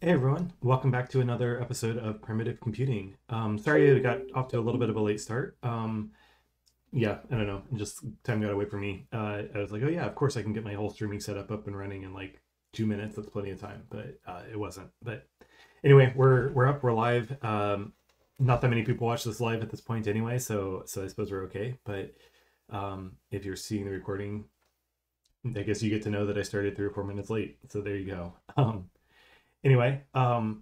Hey everyone, welcome back to another episode of Primitive Computing. Sorry I got off to a little bit of a late start. Yeah, I don't know, just time got away from me. I was like, oh yeah, of course I can get my whole streaming setup up and running in like 2 minutes. That's plenty of time, but it wasn't. But anyway, we're up, we're live. Not that many people watch this live at this point anyway, so I suppose we're okay. But if you're seeing the recording, I guess you get to know that I started 3 or 4 minutes late. So there you go. Anyway, so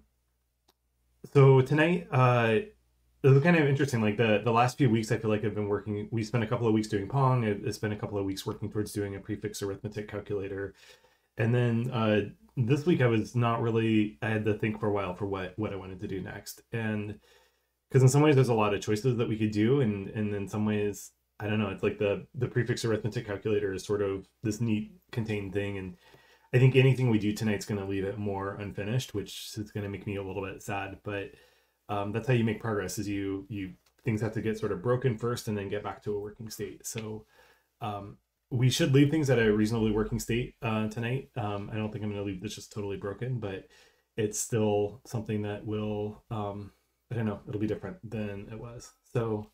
tonight, it was kind of interesting. Like the last few weeks, I feel like I've been working. We spent a couple of weeks doing Pong. It's been a couple of weeks working towards doing a prefix arithmetic calculator, and then this week I was not really. I had to think for a while for what I wanted to do next, and because in some ways there's a lot of choices that we could do, and in some ways I don't know. It's like the prefix arithmetic calculator is sort of this neat contained thing, and I think anything we do tonight's going to leave it more unfinished, which is going to make me a little bit sad. But that's how you make progress: is you things have to get sort of broken first, and then get back to a working state. So we should leave things at a reasonably working state tonight. I don't think I'm going to leave this just totally broken, but it's still something that will I don't know, it'll be different than it was. So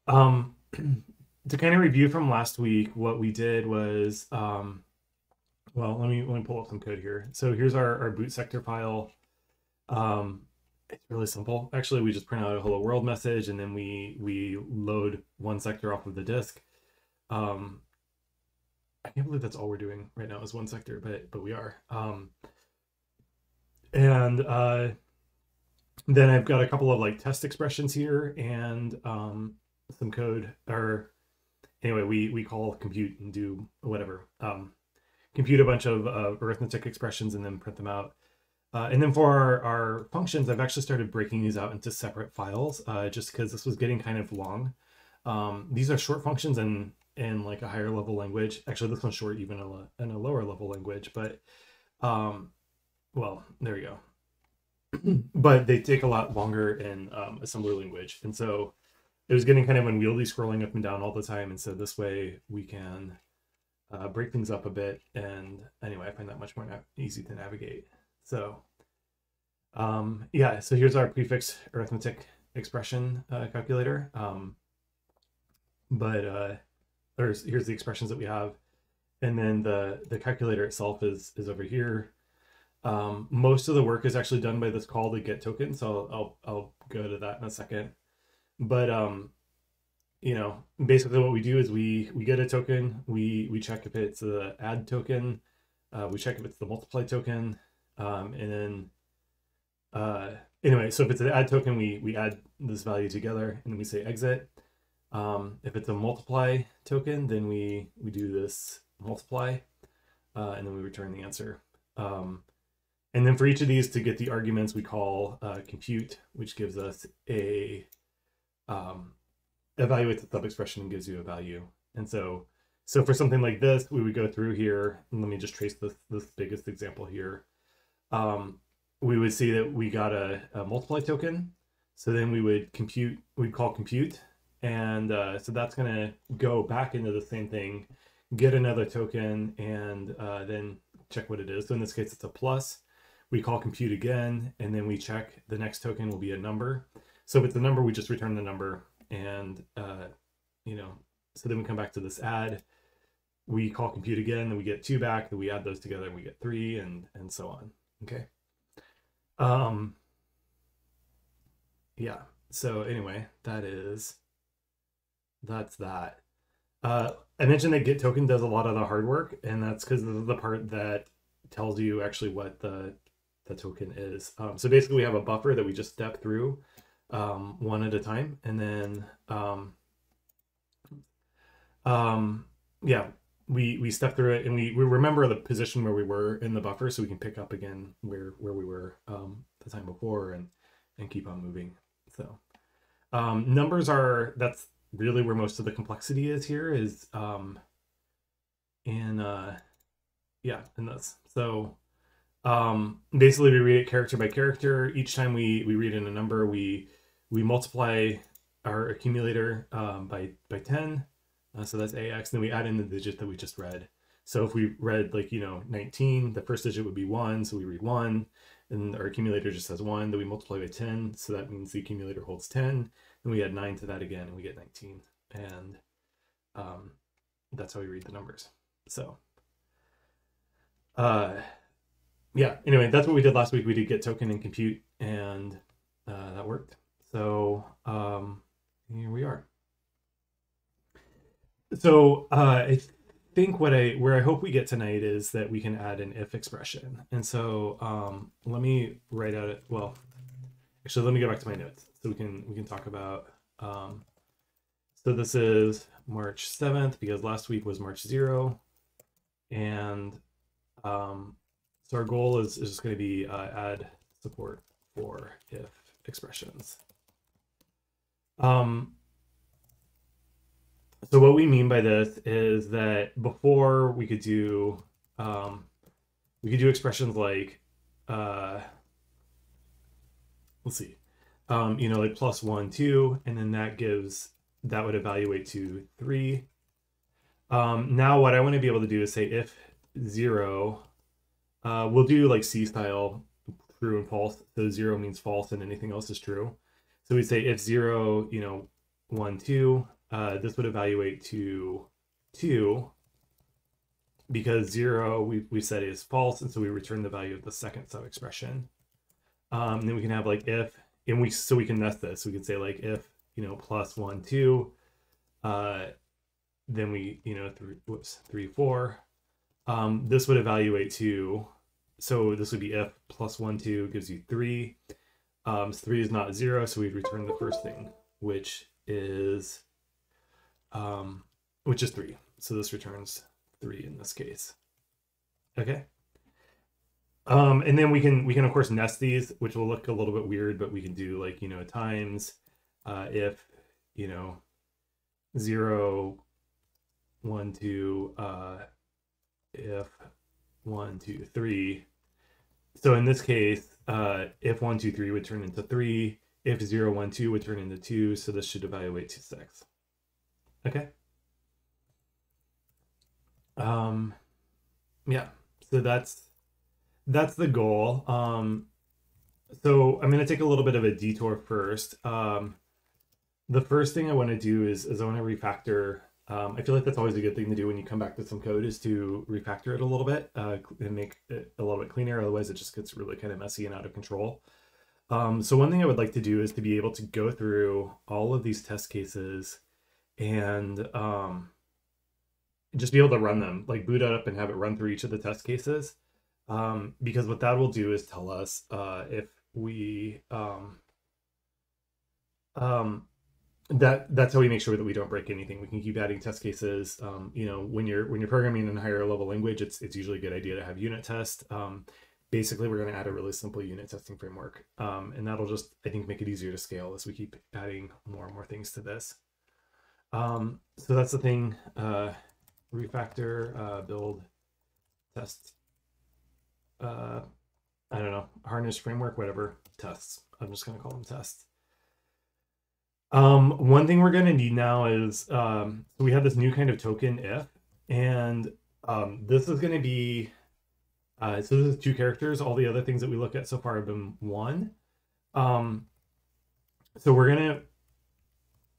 to kind of review from last week, what we did was well, let me pull up some code here. So here's our boot sector file. It's really simple. Actually, we just print out a hello world message, and then we load one sector off of the disk. I can't believe that's all we're doing right now is one sector, but we are. And then I've got a couple of like test expressions here and some code. Or anyway, we call compute and do whatever. Compute a bunch of arithmetic expressions and then print them out. And then for our functions, I've actually started breaking these out into separate files just because this was getting kind of long. These are short functions in like a higher level language. Actually, this one's short even in a lower level language, but well, there we go. But they take a lot longer in assembler language. And so it was getting kind of unwieldy scrolling up and down all the time. And so this way we can break things up a bit. And anyway, I find that much more easy to navigate. So yeah, so here's our prefix arithmetic expression calculator. Here's the expressions that we have. And then the calculator itself is over here. Most of the work is actually done by this call to get tokens. So I'll go to that in a second. But you know, basically what we do is we get a token, we check if it's the add token, we check if it's the multiply token, and then anyway, so if it's an add token, we add this value together and then we say exit. If it's a multiply token, then we do this multiply, and then we return the answer. And then for each of these, to get the arguments, we call compute, which gives us a evaluates the sub-expression and gives you a value. And so for something like this, we would go through here, and let me just trace this biggest example here. We would see that we got a multiply token. So then we'd call compute. And so that's gonna go back into the same thing, get another token, and then check what it is. So in this case, it's a plus. We call compute again, and then we check the next token will be a number. So if it's a number, we just return the number. And, you know, so then we come back to this add, we call compute again, then we get 2 back, then we add those together and we get 3 and so on. Okay. Yeah. So anyway, that's that. I mentioned that get token does a lot of the hard work, and that's because this is the part that tells you actually what the token is. So basically we have a buffer that we just step through one at a time, and then yeah, we step through it, and we remember the position where we were in the buffer, so we can pick up again where we were the time before and keep on moving. So numbers that's really where most of the complexity is here, is in this. So basically we read it character by character. Each time we read in a number, we multiply our accumulator by 10. So that's AX, then we add in the digit that we just read. So if we read, like, 19, the first digit would be 1, so we read 1, and our accumulator just has 1, then we multiply by 10, so that means the accumulator holds 10, and we add 9 to that again, and we get 19. And that's how we read the numbers. So yeah, anyway, that's what we did last week. We did get token and compute, and that worked. So here we are. So I think where I hope we get tonight is that we can add an if expression. And so let me write out it. Well, actually, let me go back to my notes so we can talk about. So this is March 7th because last week was March 0, and so our goal is just going to be add support for if expressions. So what we mean by this is that before we could do expressions like let's see, like plus 1, 2, and then that would evaluate to 3. Now what I want to be able to do is say if 0, we'll do like C style, true and false. So 0 means false and anything else is true. So we say if 0, 1, 2, this would evaluate to 2 because 0 we said is false, and so we return the value of the second sub expression. And then we can have like if, and we can nest this. We can say like if plus 1, 2, then we 3, 4. This would evaluate to, so this would be if plus 1, 2 gives you 3. So 3 is not 0, so we'd return the first thing, which is 3. So this returns 3 in this case. Okay. And then we can of course nest these, which will look a little bit weird, but we can do like times if 0, 1, 2, if 1, 2, 3. So in this case, if 1, 2, 3 would turn into 3, if 0, 1, 2 would turn into 2, so this should evaluate to 6. Okay. Yeah, so that's the goal. So I'm going to take a little bit of a detour first. The first thing I want to do is I want to refactor. I feel like that's always a good thing to do when you come back to some code, is to refactor it a little bit and make it a little bit cleaner. Otherwise, it just gets really kind of messy and out of control. So one thing I would like to do is to be able to go through all of these test cases and just be able to run them, like boot it up and have it run through each of the test cases. Because what that will do is tell us if we that's how we make sure that we don't break anything. We can keep adding test cases. When you're programming in a higher level language, it's usually a good idea to have unit test. Basically, we're going to add a really simple unit testing framework, and that'll just, I think, make it easier to scale as we keep adding more and more things to this. So that's the thing. Refactor, build, test. I don't know, harness framework, whatever, tests. I'm just going to call them tests. One thing we're going to need now is, so we have this new kind of token if, and this is going to be, so this is 2 characters. All the other things that we look at so far have been 1. So we're going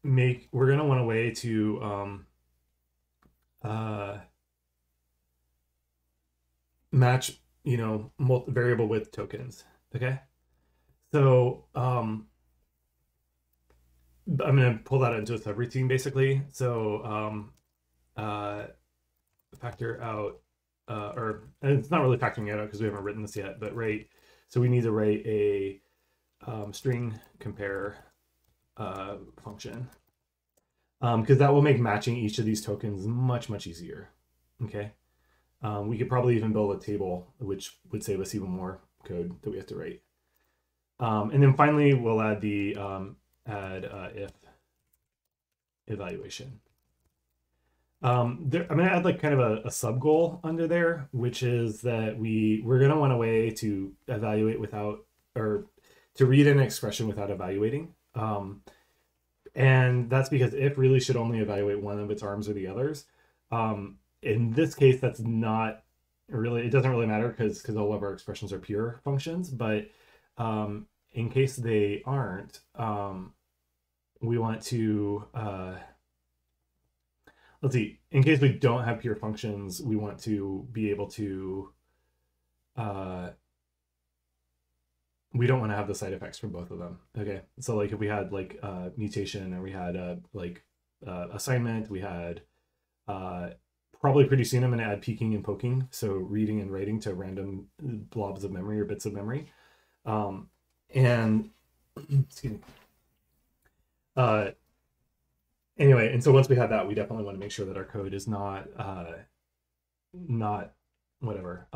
to want a way to match, variable width tokens. Okay. So, I'm going to pull that into a subroutine basically. So, factor out, and it's not really factoring it out because we haven't written this yet, but so we need to write a string compare function, because that will make matching each of these tokens much, much easier. Okay. We could probably even build a table, which would save us even more code that we have to write. And then finally, we'll add the if evaluation. I'm going to add like kind of a sub goal under there, which is that we're going to want a way to evaluate without, or to read an expression without evaluating. And that's because if really should only evaluate one of its arms or the others. In this case, that's not really, it doesn't really matter because all of our expressions are pure functions. But in case they aren't, we want to let's see. In case we don't have pure functions, we want to be able to we don't want to have the side effects from both of them. Okay, so like if we had like mutation, or we had assignment, we had probably pretty soon I'm going to add peeking and poking, so reading and writing to random blobs of memory or bits of memory. And excuse me. Anyway, and so once we have that, we definitely want to make sure that our code is not whatever.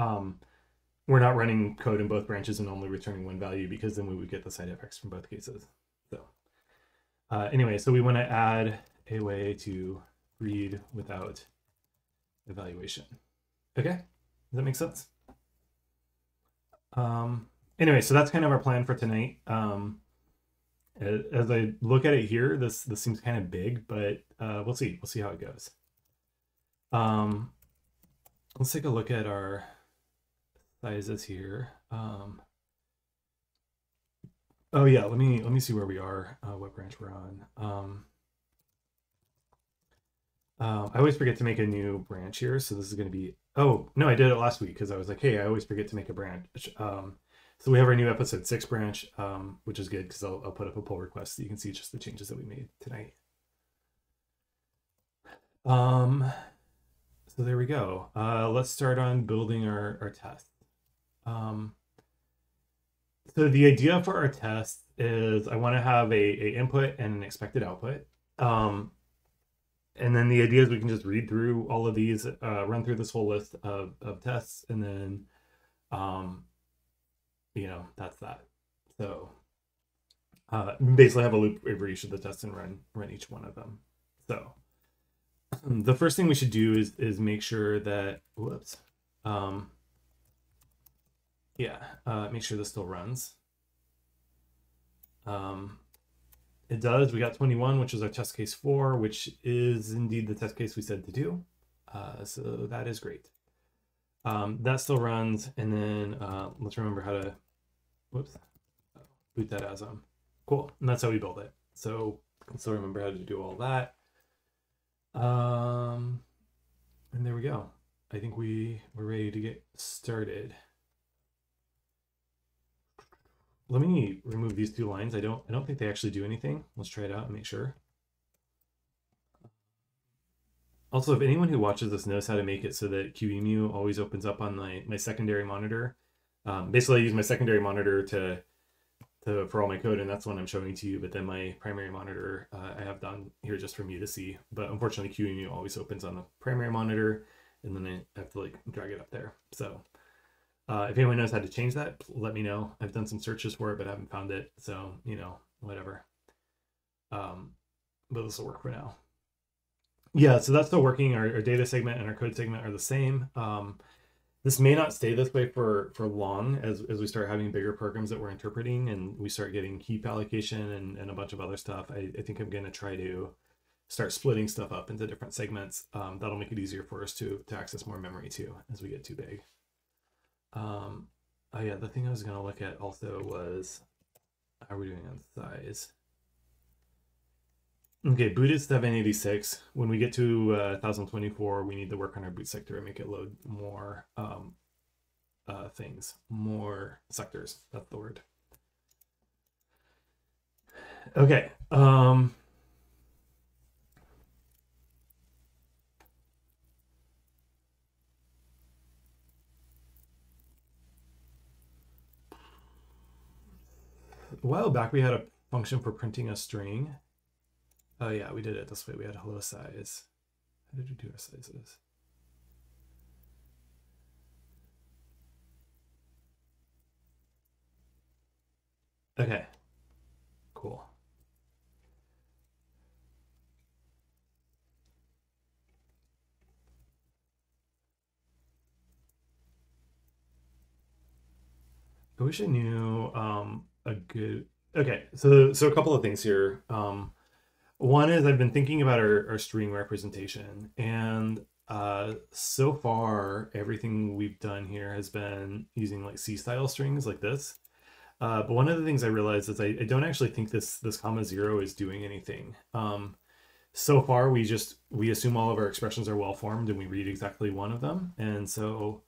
We're not running code in both branches and only returning one value, because then we would get the side effects from both cases. So anyway, so we want to add a way to read without evaluation. Okay, does that make sense? Anyway, so that's kind of our plan for tonight. As I look at it here, this seems kind of big, but we'll see how it goes. Let's take a look at our sizes here. Oh yeah, let me see where we are, what branch we're on. I always forget to make a new branch here, so this is going to be, oh no, I did it last week because I was like, hey, I always forget to make a branch. So we have our new episode 6 branch, which is good because I'll put up a pull request so you can see just the changes that we made tonight. So there we go. Let's start on building our test. So the idea for our test is I want to have a input and an expected output. And then the idea is we can just read through all of these, run through this whole list of tests, and then, that's that. So basically have a loop over each of the tests and run each one of them. So the first thing we should do is make sure that, make sure this still runs. It does. We got 21, which is our test case 4, which is indeed the test case we said to do. So that is great. That still runs, and then let's remember how to boot that as cool. And that's how we build it. So let's still remember how to do all that. And there we go. I think we're ready to get started. Let me remove these 2 lines. I don't think they actually do anything. Let's try it out and make sure. Also, if anyone who watches this knows how to make it so that QEMU always opens up on my secondary monitor, basically I use my secondary monitor for all my code, and that's what I'm showing to you. But then my primary monitor I have down here just for me to see. But unfortunately, QEMU always opens on the primary monitor, and then I have to drag it up there. So if anyone knows how to change that, let me know. I've done some searches for it, but I haven't found it. So, whatever. But this will work for now. Yeah, so that's still working. Our data segment and our code segment are the same. This may not stay this way for long as we start having bigger programs that we're interpreting and we start getting heap allocation and a bunch of other stuff. I think I'm going to try to start splitting stuff up into different segments. That'll make it easier for us to access more memory too as we get too big. Oh yeah, the thing I was going to look at also was how are we doing on size? Okay, boot is 786. When we get to 1024, we need to work on our boot sector and make it load more things, more sectors. That's the word. Okay. A while back, we had a function for printing a string. Oh yeah, we did it this way. We had hello size. How did we do our sizes? Okay, cool. I wish I knew a good. Okay, so a couple of things here. One is I've been thinking about our string representation, and So far, everything we've done here has been using like C style strings like this. But one of the things I realized is I don't actually think this comma zero is doing anything. So far, we assume all of our expressions are well formed and we read exactly one of them, and so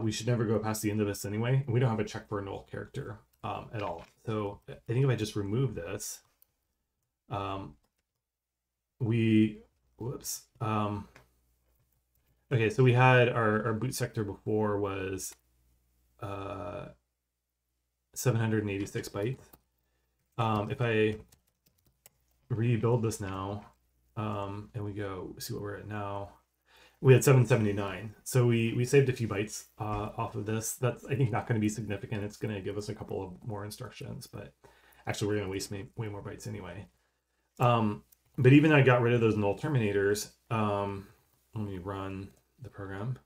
we should never go past the end of this anyway. We don't have a check for a null character at all. So I think if I just remove this, um, we whoops. Okay, so we had our boot sector before was 786 bytes. If I rebuild this now, and we go see what we're at now, we had 779. So we saved a few bytes off of this. That's, I think, not going to be significant. It's going to give us a couple of more instructions, but actually we're going to waste way more bytes anyway. But even I got rid of those null terminators. Let me run the program.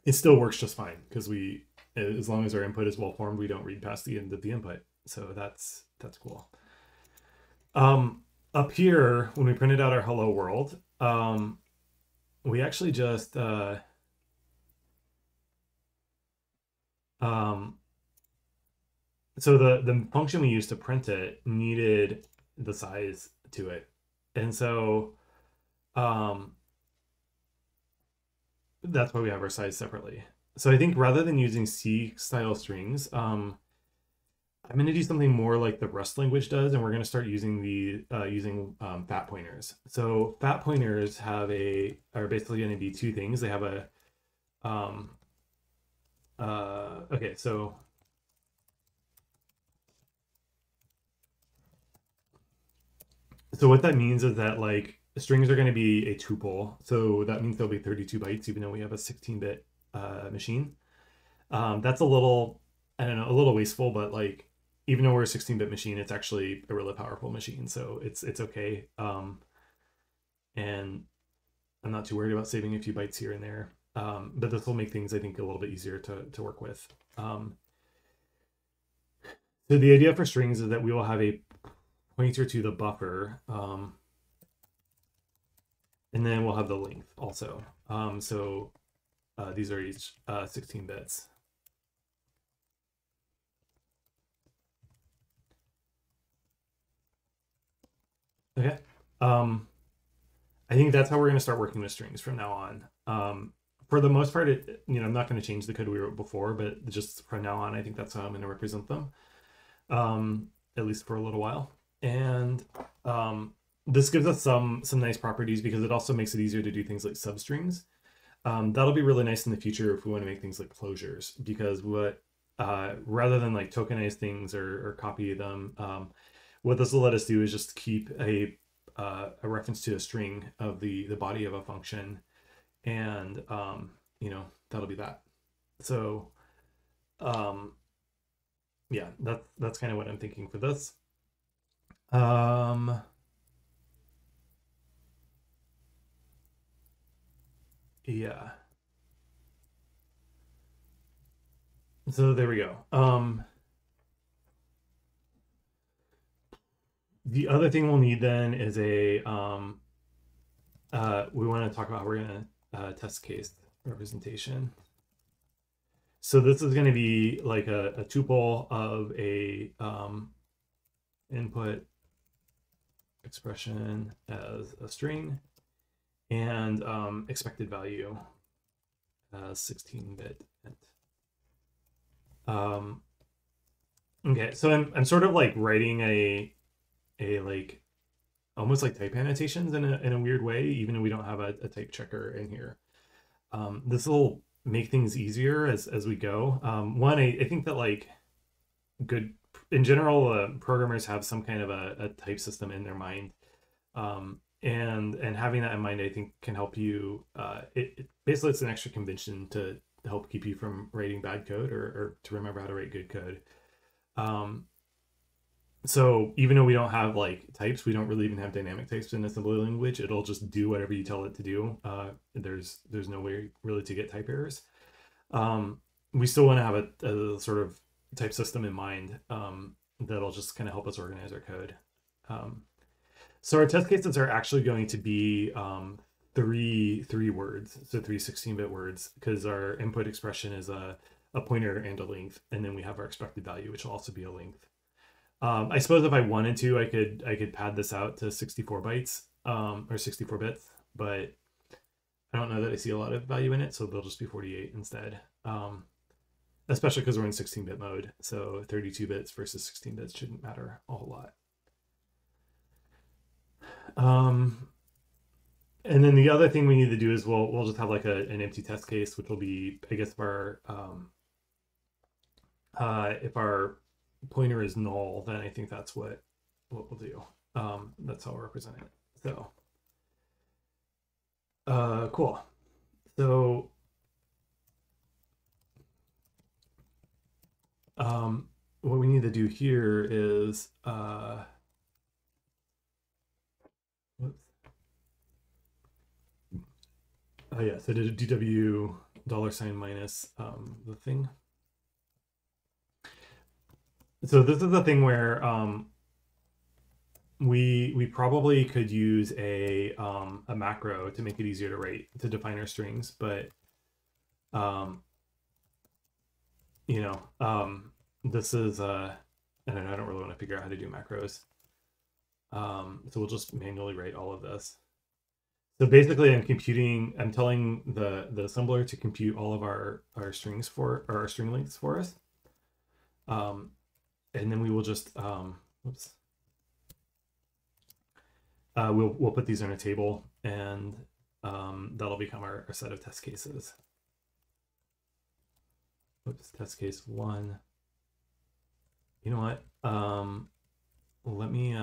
It still works just fine because we, as long as our input is well formed, we don't read past the end of the input. So that's cool. Up here, when we printed out our hello world, we actually just so the function we used to print it needed the size to it, and so that's why we have our size separately. So I think rather than using C style strings, I'm going to do something more like the Rust language does, and we're going to start using the fat pointers. So fat pointers are basically going to be two things. They have a okay, so what that means is that like strings are going to be a tuple. So that means there'll be 32 bytes, even though we have a 16-bit machine. That's a little, I don't know, a little wasteful, but like, even though we're a 16-bit machine, it's actually a really powerful machine. So it's okay. And I'm not too worried about saving a few bytes here and there. But this will make things, I think, a little bit easier to work with. So the idea for strings is that we will have a pointer to the buffer, and then we'll have the length also. So these are each 16 bits. Okay. I think that's how we're going to start working with strings from now on. For the most part, I'm not going to change the code we wrote before, but just from now on, I think that's how I'm going to represent them, at least for a little while. And this gives us some nice properties because it also makes it easier to do things like substrings. That'll be really nice in the future if we want to make things like closures, because rather than like tokenize things or copy them, what this will let us do is just keep a reference to a string of the body of a function, and that'll be that. So yeah, that's kind of what I'm thinking for this. Yeah. So there we go. The other thing we'll need then is we want to talk about how we're going to test case representation. So this is going to be like a tuple of a input expression as a string and expected value as 16-bit int. Okay, so I'm sort of like writing a like almost like type annotations in a weird way, even though we don't have a type checker in here. This will make things easier as we go. One, I think that like good in general, programmers have some kind of a type system in their mind, and having that in mind, I think, can help you. Basically, it's an extra convention to help keep you from writing bad code or to remember how to write good code. So even though we don't have like types, we don't really even have dynamic types in assembly language. It'll just do whatever you tell it to do. There's no way really to get type errors. We still want to have a sort of type system in mind that'll just kind of help us organize our code. So our test cases are actually going to be three words, so three 16-bit words, because our input expression is a pointer and a length, and then we have our expected value, which will also be a length. I suppose if I wanted to, I could pad this out to 64 bytes, or 64 bits, but I don't know that I see a lot of value in it, so they'll just be 48 instead. Especially because we're in 16-bit mode, so 32 bits versus 16 bits shouldn't matter a whole lot. And then the other thing we need to do is we'll just have like an empty test case, which will be, I guess, if our pointer is null, then I think that's what we'll do. That's how I'll represent it. So cool. So what we need to do here is whoops. Oh yeah, so did DW $ minus the thing. So this is the thing where we probably could use a macro to make it easier to write, to define our strings, but you know, this is I don't know, I don't really want to figure out how to do macros. So we'll just manually write all of this. So basically I'm telling the assembler to compute all of our strings or our string lengths for us. And then we will just whoops. We'll put these in a table, and that'll become our set of test cases. Oops, test case 1. You know what? Let me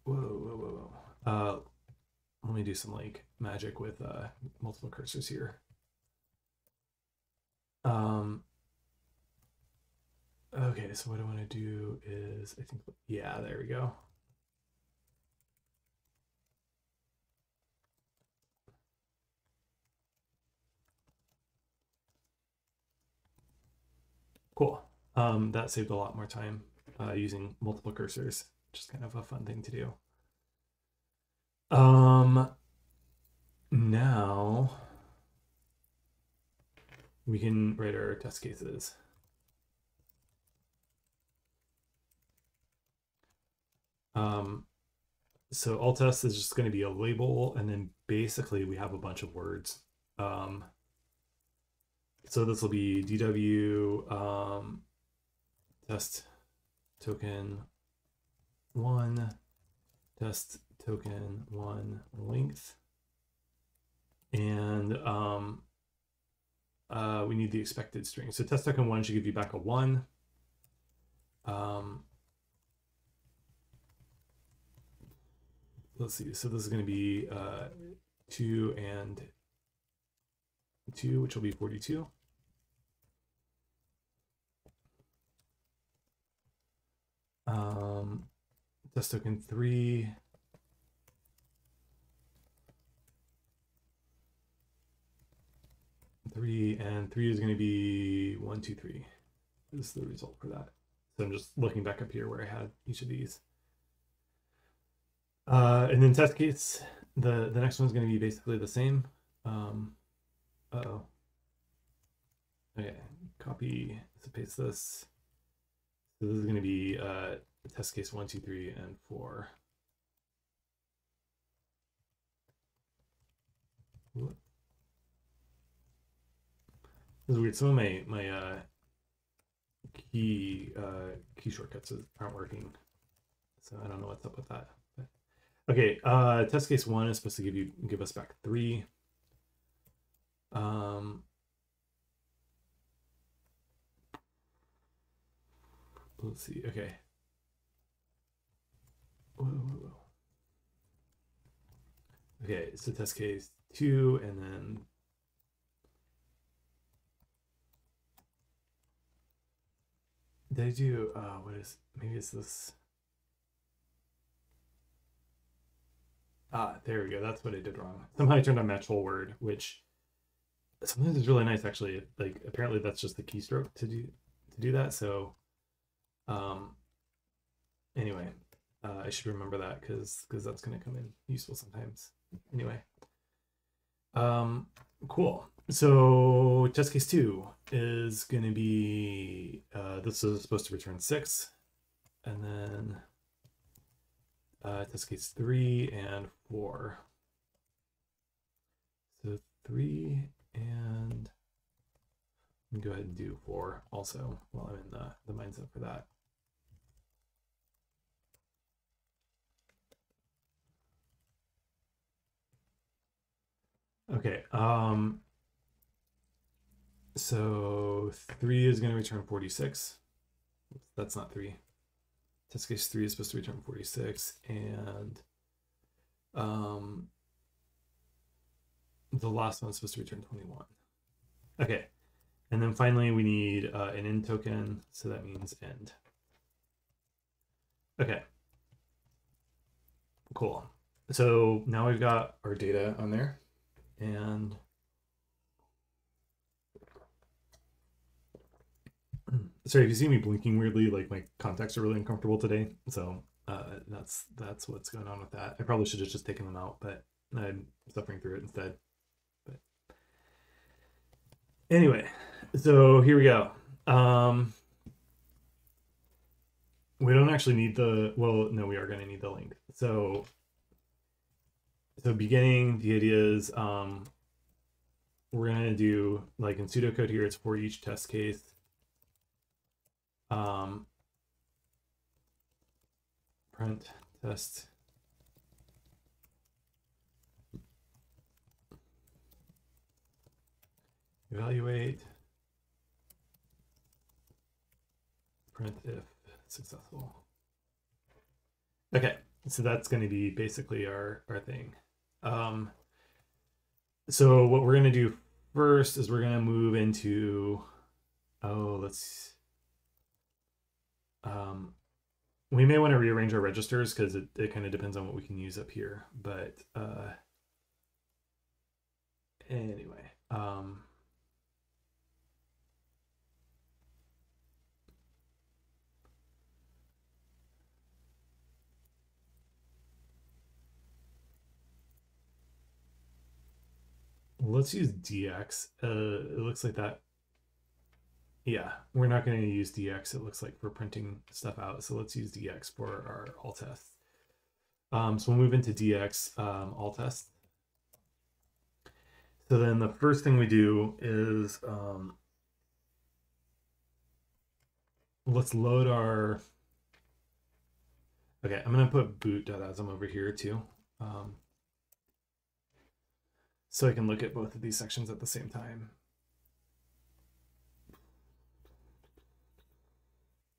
whoa. Let me do some like magic with multiple cursors here. Okay, so what I want to do is, I think, yeah, there we go. Cool. That saved a lot more time using multiple cursors, which is kind of a fun thing to do. Now we can write our test cases. So all test is just going to be a label, and then basically we have a bunch of words. So this will be DW test token 1, test token 1 length, and we need the expected string. So test token 1 should give you back a 1. Let's see. So this is going to be 2 and 2, which will be 42. Test token 3. And 3 is going to be 1, 2, 3. This is the result for that. So I'm just looking back up here where I had each of these. And then test case, the next one's going to be basically the same. Uh-oh. Okay, copy, so paste this. So this is going to be test case 1, 2, 3, and 4. This is weird. Some of my key shortcuts aren't working, so I don't know what's up with that. But, okay, test case 1 is supposed to give us back 3. Let's see. Okay. Whoa. Okay, so test case 2, and then did I do what is, maybe it's this. There we go. That's what I did wrong. Somehow I turned on match whole word, which sometimes is really nice actually. Like apparently that's just the keystroke to do that. So anyway, I should remember that because that's going to come in useful sometimes. Anyway, cool. So test case 2 is going to be this is supposed to return 6, and then test case 3 and 4. So 3 and I'm go ahead and do 4 also while I'm in the mindset for that. Okay, so 3 is going to return 46. That's not 3. Test case 3 is supposed to return 46, and the last one is supposed to return 21. Okay, and then finally we need an end token, so that means end. Okay, cool. So now we've got our data on there, and sorry if you see me blinking weirdly, like my contacts are really uncomfortable today, so that's what's going on with that. I probably should have just taken them out, but I'm suffering through it instead. But anyway, so here we go. We don't actually need the, well, no, we are going to need the length. So beginning, the idea is we're going to do, like in pseudocode here, it's for each test case. Print test evaluate print if successful. Okay, so that's going to be basically our thing. So what we're going to do first is we're going to move into, we may want to rearrange our registers because it kind of depends on what we can use up here. But anyway, let's use DX. It looks like that. Yeah, we're not going to use DX, it looks like, for printing stuff out. So let's use DX for our all tests. So we'll move into DX all test. So then the first thing we do is let's load our. Okay, I'm going to put boot.asm over here too. So I can look at both of these sections at the same time.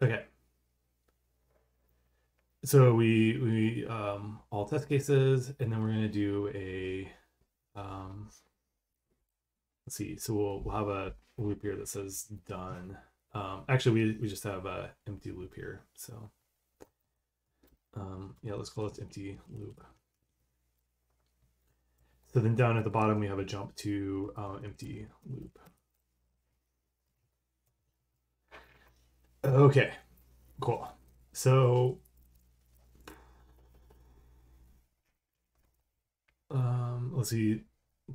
Okay. So we all test cases, and then we're going to do a let's see. So we'll have a loop here that says done. Actually, we just have a empty loop here. So yeah, let's call it empty loop. So then down at the bottom, we have a jump to empty loop. Okay, cool. So let's see.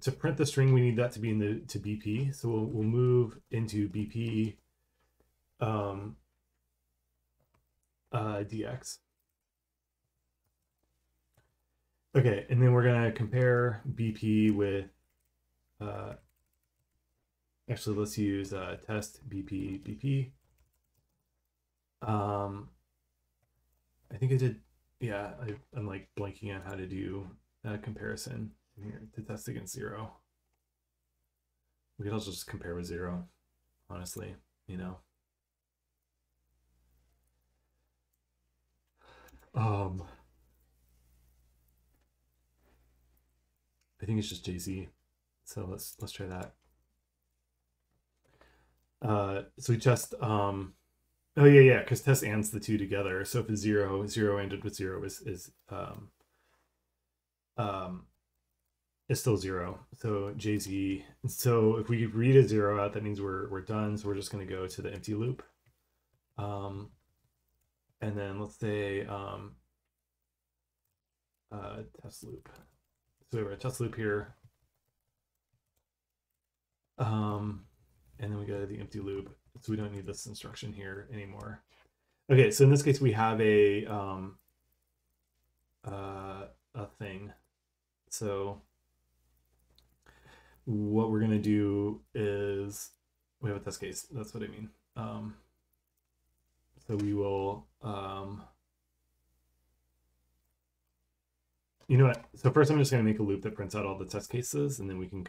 To print the string, we need that to be in to BP. So we'll move into BP DX. Okay, and then we're gonna compare BP with actually let's use test BP. I think I did, yeah, I'm like blanking on how to do a comparison here to test against 0. We could also just compare with 0, honestly, you know. I think it's just JZ. So let's try that. So we test oh yeah, because test ands the two together. So if it's 0 ended with 0 is still 0. So JZ. So if we read a 0 out, that means we're done. So we're just going to go to the empty loop. And then let's say test loop. So we have our test loop here. And then we go to the empty loop. So we don't need this instruction here anymore. Okay, so in this case, we have a thing. So what we're gonna do is we have a test case. That's what I mean. So we will you know what? So first I'm just gonna make a loop that prints out all the test cases, and then we can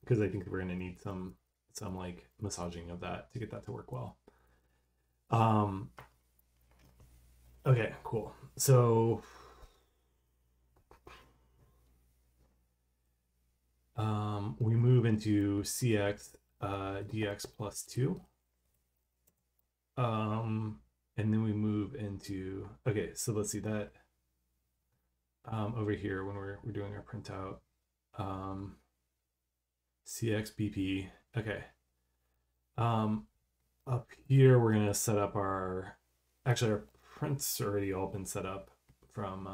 because I think we're gonna need some like massaging of that to get that to work well. Okay, cool. So we move into CX DX plus 2. And then we move into, okay, so let's see that over here when we're doing our printout. CX BP. Okay. Up here we're gonna set up our, actually our prints already all been set up from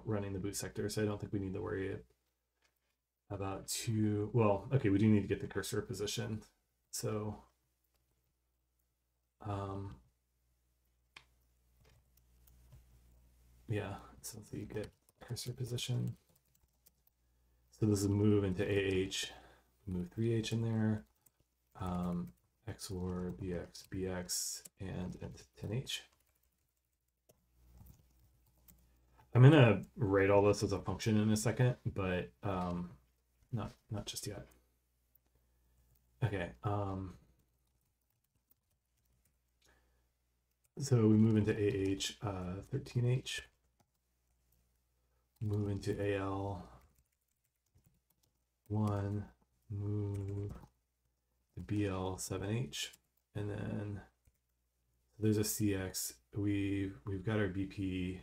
running the boot sector, so I don't think we need to worry about well, okay, we do need to get the cursor positioned. So yeah, so you get cursor position. So this is move into AH, move 3H in there, XOR BX, BX, and into 10H. I'm gonna write all this as a function in a second, but not just yet. Okay. So we move into AH 13H, move into AL 1, move to BL 7H, and then there's a CX. We've got our BP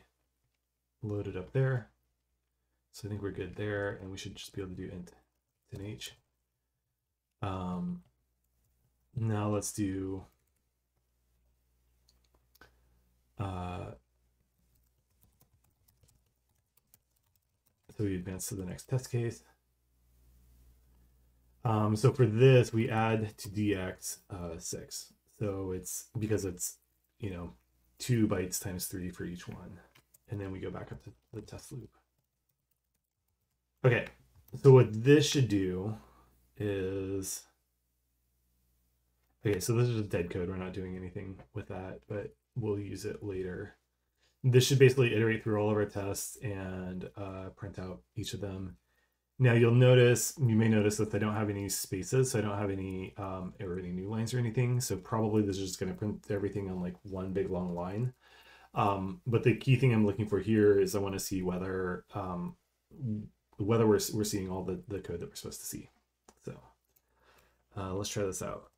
loaded up there, so I think we're good there, and we should just be able to do int 10H. Now let's do so we advance to the next test case. So for this, we add to DX 6. So it's because it's 2 bytes times 3 for each one, and then we go back up to the test loop. Okay, so what this should do is, okay, so this is just dead code. We're not doing anything with that, but we'll use it later. This should basically iterate through all of our tests and print out each of them. Now you may notice that I don't have any spaces, so I don't have any or any new lines or anything. So probably this is just going to print everything on like one big long line. But the key thing I'm looking for here is I want to see whether we're seeing all the code that we're supposed to see. So let's try this out.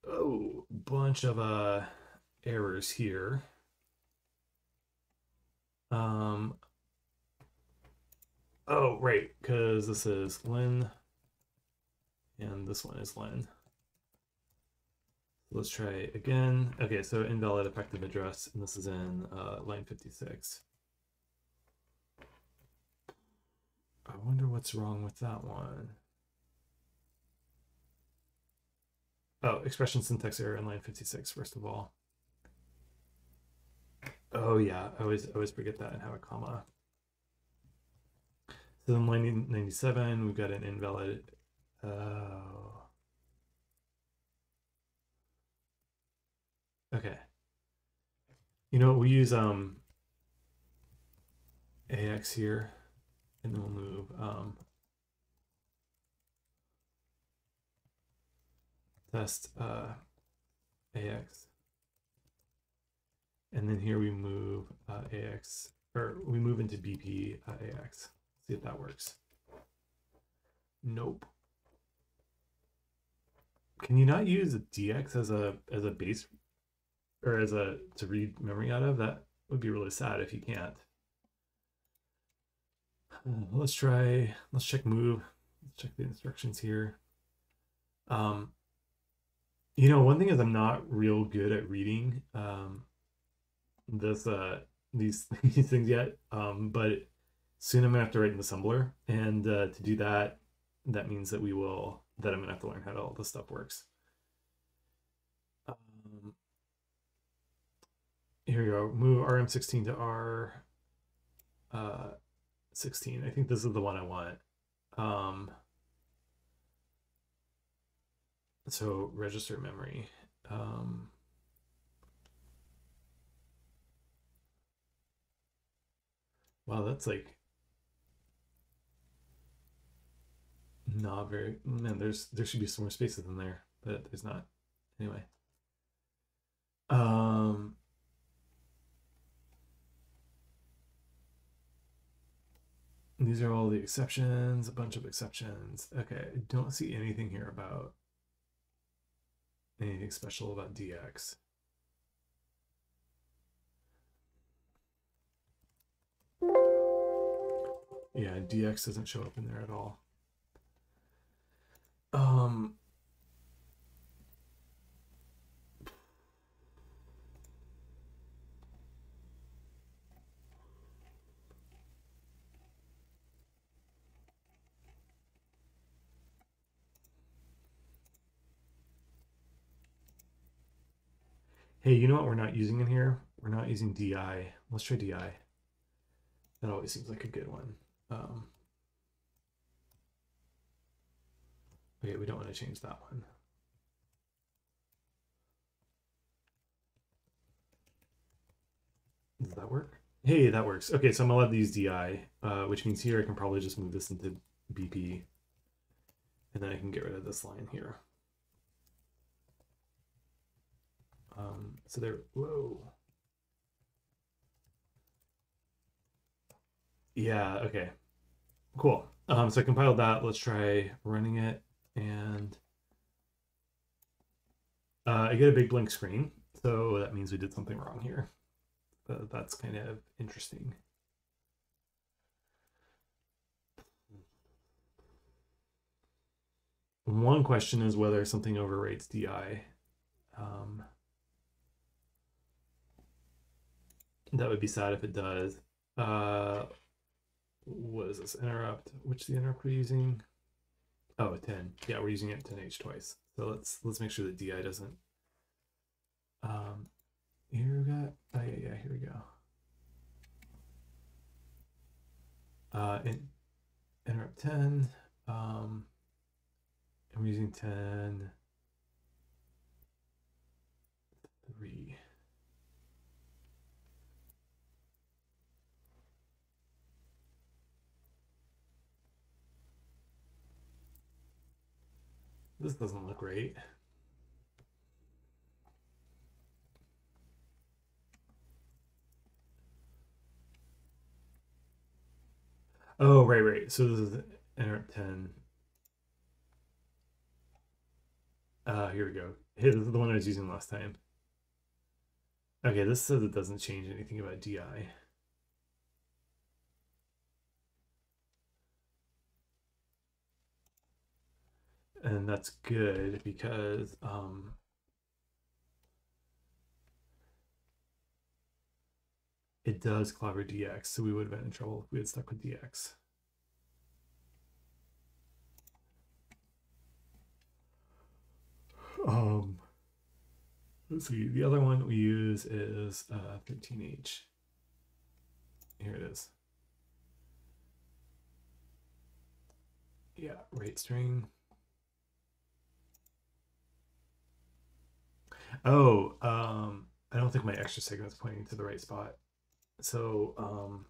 Oh, bunch of errors here. Oh, right, because this is len, and this one is len. Let's try again. Okay, so invalid effective address, and this is in line 56. I wonder what's wrong with that one. Oh, expression syntax error in line 56, first of all. Oh yeah, I always forget that and have a comma. So in line 97, we've got an invalid. Oh. Okay. We use AX here, and then we'll move test AX, and then here we move AX, or we move into BP AX. See if that works. Nope. Can you not use DX as a base, or to read memory out of? That would be really sad if you can't. Let's check move. Let's check the instructions here. One thing is I'm not real good at reading this these these things yet, but soon I'm gonna have to write an assembler, and to do that, that means that I'm gonna have to learn how all this stuff works. Here we go. Move RM16 to R16. I think this is the one I want. So register memory. Wow, that's like not very. Man, there should be some more spaces in there, but there's not. Anyway. These are all the exceptions, a bunch of exceptions. Okay, I don't see anything here about anything special about DX. Yeah, DX doesn't show up in there at all. Hey, you know what we're not using in here? We're not using DI. Let's try DI. That always seems like a good one. Okay, we don't want to change that one. Does that work? Hey, that works. Okay, so I'm allowed to use DI, which means here I can probably just move this into BP. And then I can get rid of this line here. So there, whoa. Yeah, okay. Cool. So I compiled that. Let's try running it. And I get a big blank screen. So that means we did something wrong here. That's kind of interesting. One question is whether something overwrites DI. That would be sad if it does. What is this? Interrupt. Which the interrupt we're using? Oh, 10. Yeah, we're using it 10H twice. So let's make sure that DI doesn't. Here we got. Oh yeah, here we go. Interrupt 10. And we're using 10. 3. This doesn't look right. Oh, right. So this is interrupt 10. Here we go. Hey, this is the one I was using last time. Okay, this says it doesn't change anything about DI. And that's good because it does clobber DX, so we would have been in trouble if we had stuck with DX. Let's see, the other one we use is 13H. Here it is. Yeah, rate string. Oh, I don't think my extra segment's pointing to the right spot. So,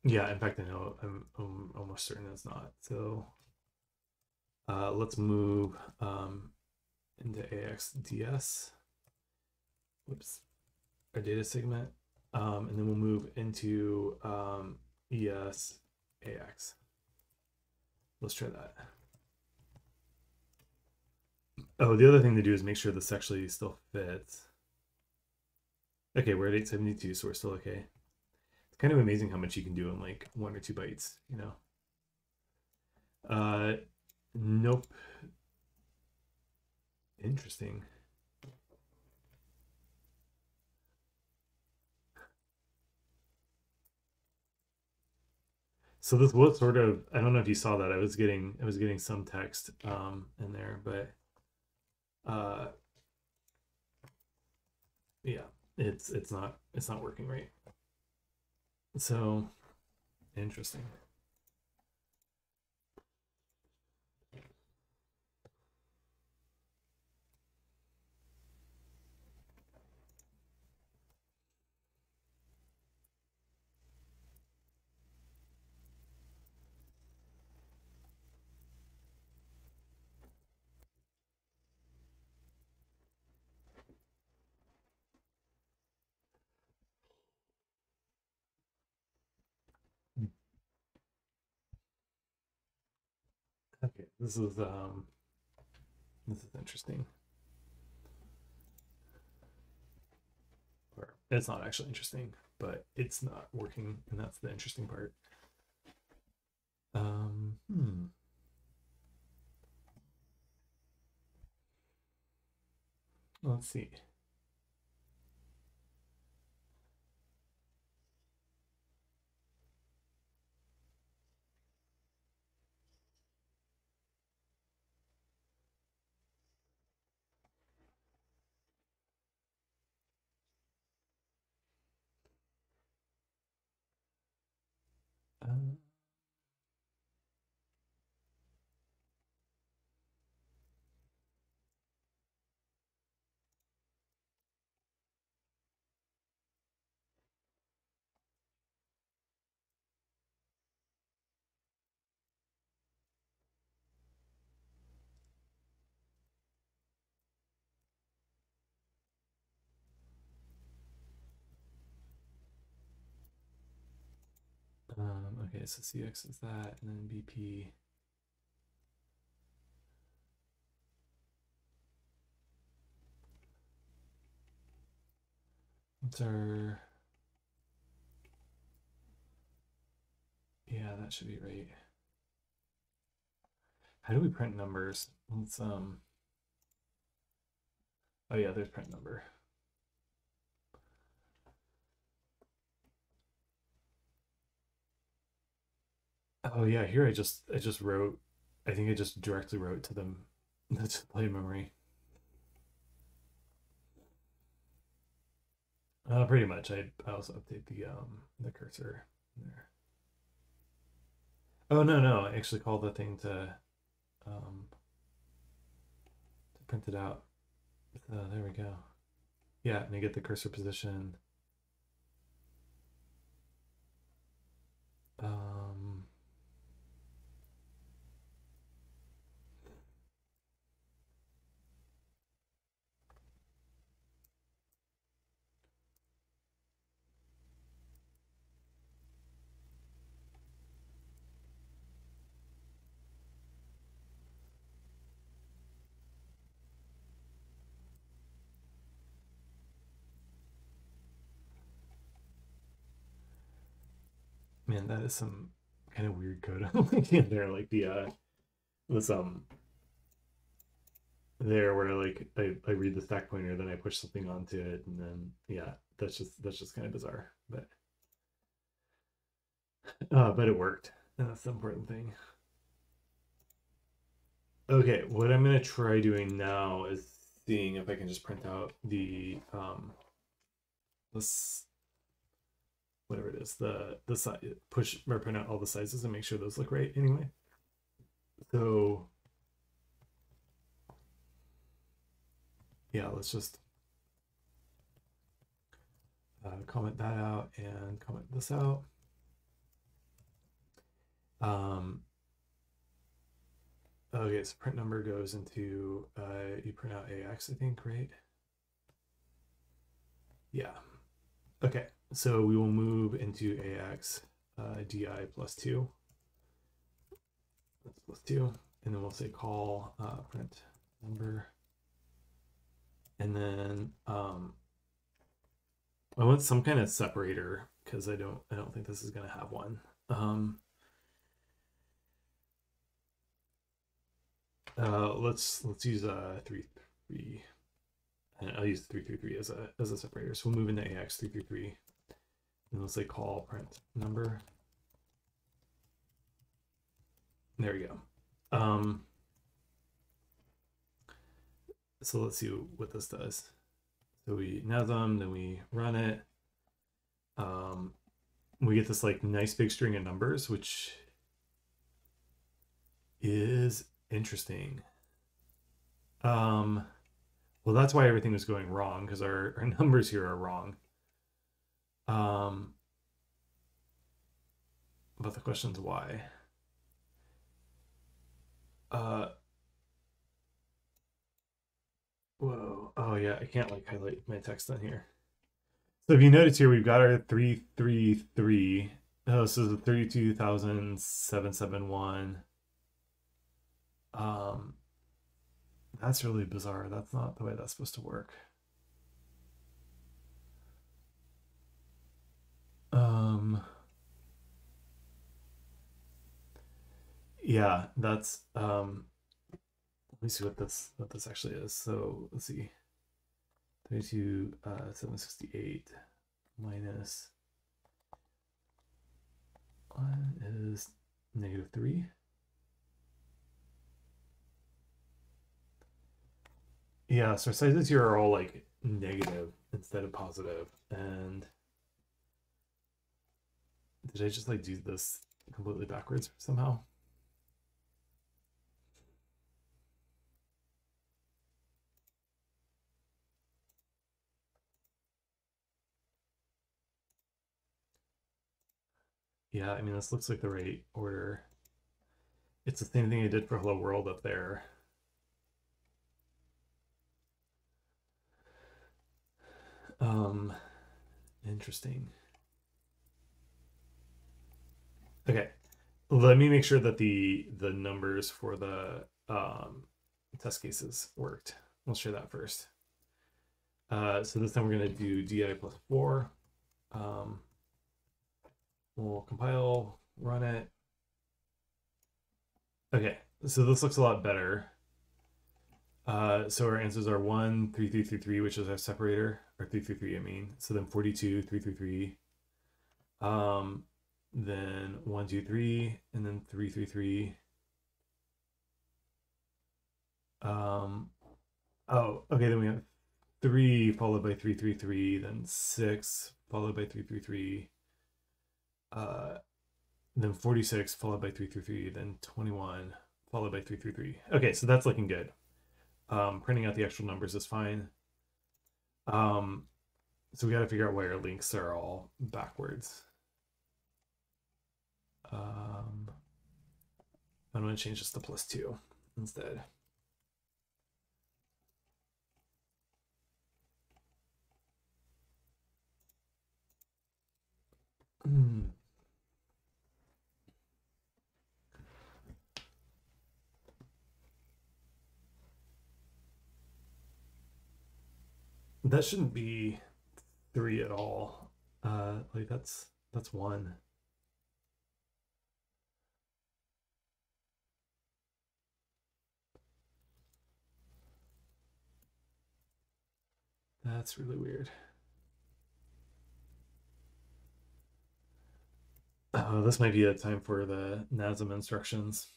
yeah, in fact, I know I'm almost certain it's not. So, let's move into AXDS. Whoops, our data segment. And then we'll move into ES AX. Let's try that. Oh, the other thing to do is make sure this actually still fits. Okay, we're at 872, so we're still okay. It's kind of amazing how much you can do in like 1 or 2 bytes, you know? Nope. Interesting. So this was sort of, I don't know if you saw that. I was getting some text in there, but uh yeah, it's not working right. So interesting. Okay, this is interesting. Or it's not actually interesting, but it's not working, and that's the interesting part. Hmm. Let's see. Uh, okay, so CX is that, and then BP. What's our? Yeah, that should be right. How do we print numbers? Let's Oh yeah, there's print number. Oh yeah, here I just wrote. I think I just directly wrote to them. That's display memory. Pretty much. I also update the cursor there. Oh no no, I actually called the thing to print it out. So there we go. Yeah, and I get the cursor position. Um, Man, that is some kind of weird code in there. Like the this there where like I read the stack pointer, then I push something onto it, and then yeah, that's just kind of bizarre. But it worked, and that's the important thing. Okay, what I'm gonna try doing now is seeing if I can just print out the this whatever it is, the size, push or print out all the sizes and make sure those look right anyway. So yeah, let's just comment that out and comment this out. Um, okay, so print number goes into you print out AX, I think, right? Yeah. Okay, so we will move into AX DI plus two. That's plus two, and then we'll say call print number, and then I want some kind of separator because I don't think this is gonna have one. Let's use 3 3. And I'll use 333 as a separator. So we'll move into AX 333, and let's say call print number. There we go. So let's see what this does. So we NASM, then we run it. We get this like nice big string of numbers, which is interesting. Well, that's why everything was going wrong, because our numbers here are wrong. But the question's why. Whoa. Oh yeah, I can't like highlight my text on here. So if you notice here, we've got our 333. Oh, so the 32,771. That's really bizarre. That's not the way that's supposed to work. Yeah, that's let me see what this actually is. So let's see. 32 768 minus 1 is -3. Yeah, so sizes here are all like negative instead of positive. And did I just like do this completely backwards somehow? Yeah, I mean, this looks like the right order. It's the same thing I did for Hello World up there. Interesting. Okay, let me make sure that the numbers for the test cases worked. We'll share that first. So this time we're going to do di plus 4. We'll compile, run it. Okay, so this looks a lot better. So our answers are 1, 3, 3, 3, 3, which is our separator, or 3, 3, 3, I mean. So then 42, 3, 3, 3. Then 1, 2, 3, and then 3, 3, 3. Oh, okay, then we have 3 followed by 3, 3, 3, then 6 followed by 3, 3, 3. Then 46 followed by 3, 3, 3, then 21 followed by 3, 3, 3. Okay, so that's looking good. Printing out the actual numbers is fine. So we got to figure out why our links are all backwards. I'm going to change this to +2 instead. That shouldn't be 3 at all. Like that's 1. That's really weird. Oh, this might be a time for the NASM instructions.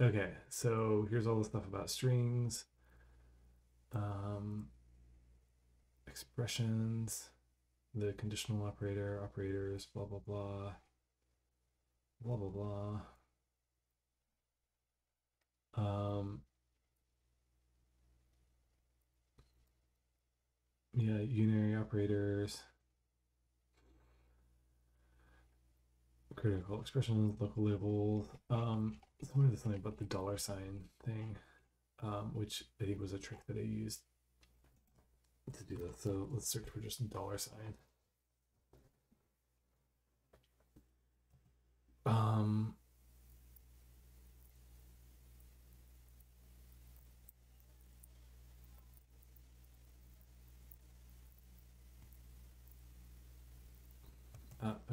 Okay, so here's all the stuff about strings, expressions, the conditional operator, operators, blah, blah, blah, blah, blah, blah. Yeah, unary operators, critical expressions, local labels. Somebody did something about the $sign thing, which I think was a trick that I used to do that. So let's search for just $sign.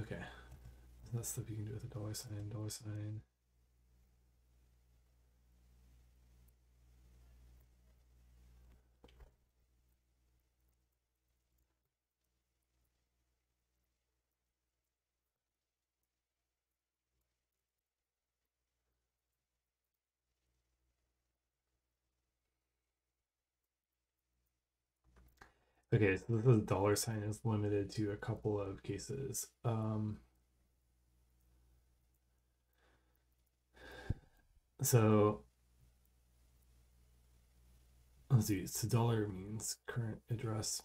Okay. That's stuff you can do with a dollar sign, dollar sign. Okay, so this is dollar sign is limited to a couple of cases. So let's see. So dollar means current address,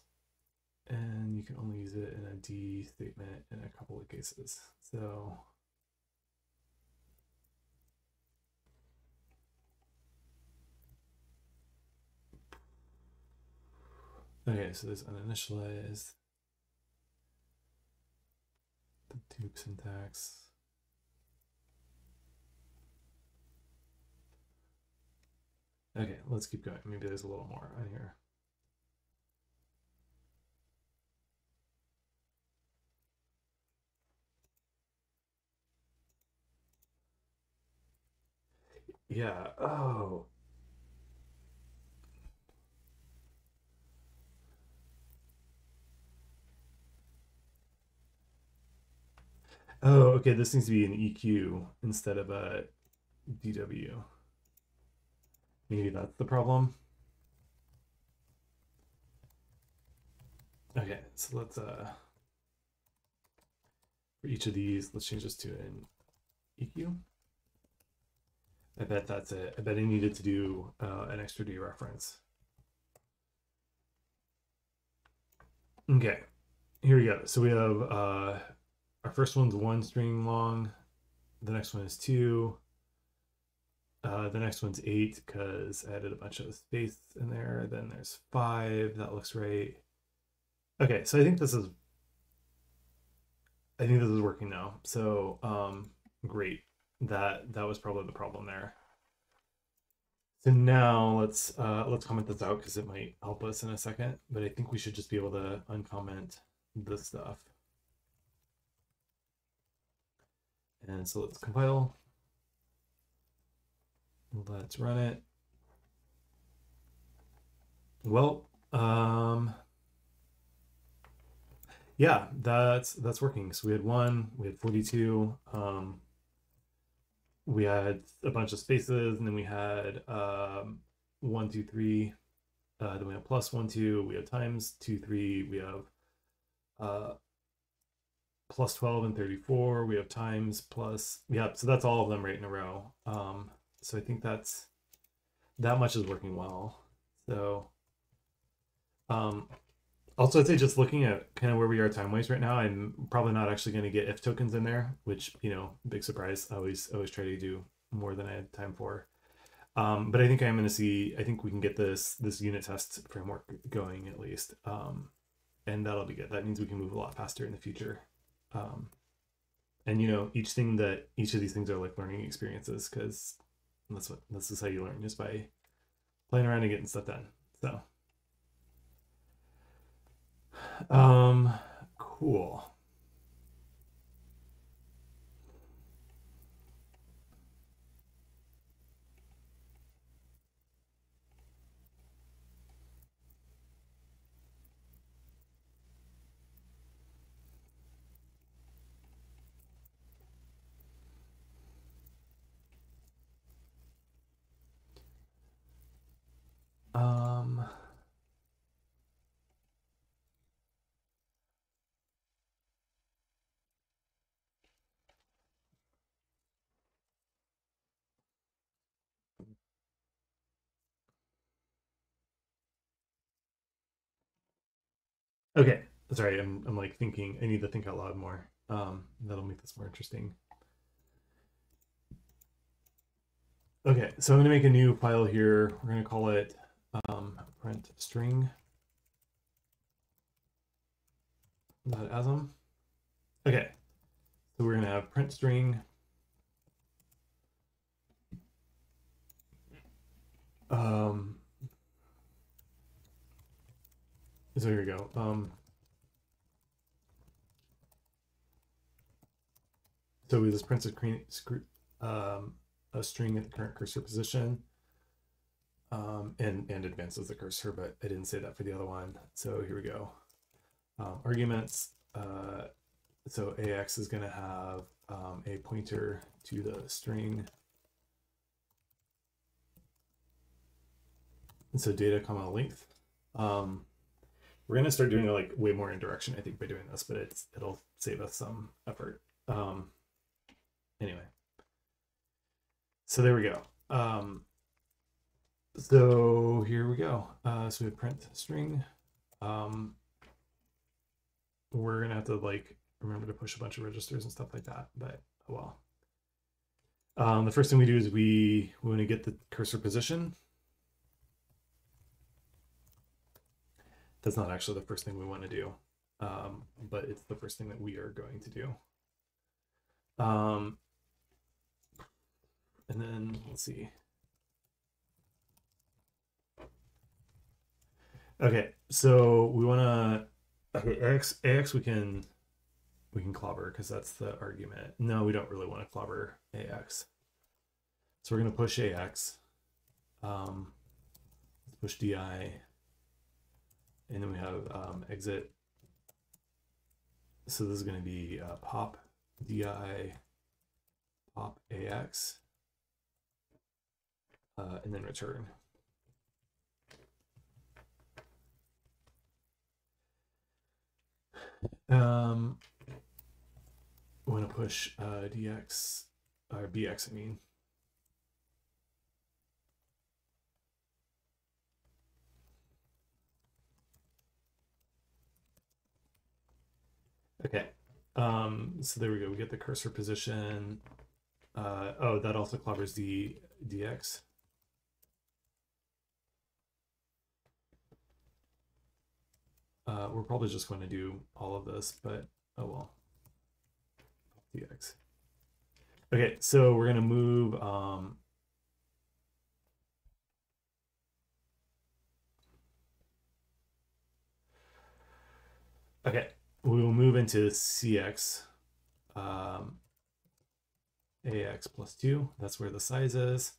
and you can only use it in a D statement in a couple of cases. So okay, so there's uninitialized, the tube syntax. Okay, let's keep going. Maybe there's a little more on here. Yeah. Oh. Oh, okay. This needs to be an EQ instead of a DW. Maybe that's the problem. Okay, so let's for each of these, let's change this to an EQ. I bet that's it. I bet I needed to do an extra dereference. Okay, here we go. So we have our first one's 1 string long. The next one is 2. The next one's 8 because I added a bunch of space in there. Then there's 5. That looks right. Okay, so I think this is working now. So great. That was probably the problem there. So now let's comment this out because it might help us in a second. But I think we should just be able to uncomment this stuff. And so let's compile. Let's run it. Well, yeah, that's working. So we had 1, we had 42. We had a bunch of spaces, and then we had 1, 2, 3. Then we have plus 1, 2. We have times 2, 3. We have plus 12 and 34. We have times plus. Yeah, so that's all of them right in a row. So I think that much is working well. So also, I'd say just looking at kind of where we are time-wise right now, I'm probably not actually going to get if tokens in there, which, big surprise. I always try to do more than I had time for. But I think I'm going to see. I think we can get this unit test framework going at least, and that'll be good. That means we can move a lot faster in the future. And each of these things are like learning experiences because this is how you learn, just by playing around and getting stuff done. So. Cool. Okay, sorry, I'm like thinking. I need to think out loud more. That'll make this more interesting. Okay, so I'm gonna make a new file here. We're gonna call it print string .asm. Okay, so we're gonna have print string. So here we go. So we just print a string at the current cursor position, and advances the cursor, but I didn't say that for the other one. So here we go. Arguments. So AX is going to have a pointer to the string. And so data comma length. We're going to start doing like way more indirection, I think, by doing this, but it'll save us some effort. Anyway, so there we go. So here we go. So we print string. We're gonna have to like remember to push a bunch of registers and stuff like that, but oh well. The first thing we do is we want to get the cursor position. That's not actually the first thing we want to do, but it's the first thing that we are going to do. And then let's see. Okay, so we want to AX we can clobber because that's the argument. No, we don't really want to clobber AX. So we're going to push AX. Let's push DI. And then we have exit. So this is going to be pop DI, pop AX, and then return. We want to push DX or BX, I mean. Okay. So there we go. We get the cursor position. Oh, that also clobbers the DX. We're probably just going to do all of this, but oh well. DX. Okay, so we're going to move okay, we will move into CX AX plus 2. That's where the size is.